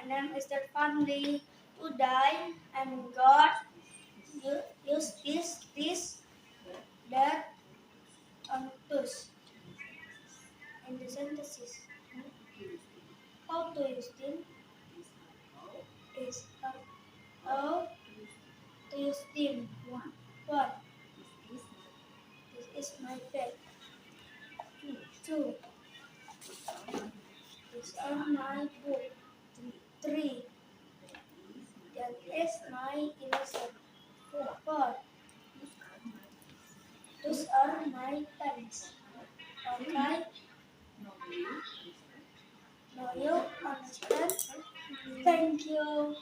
name is Dervlanli. Today I'm going to use this that on tools in the synthesis. How to use them is how to use them. One. This is my bed. Two. These are my book. Three. That is my eraser. Four. Those are my pens. Okay? Now you understand? Thank you.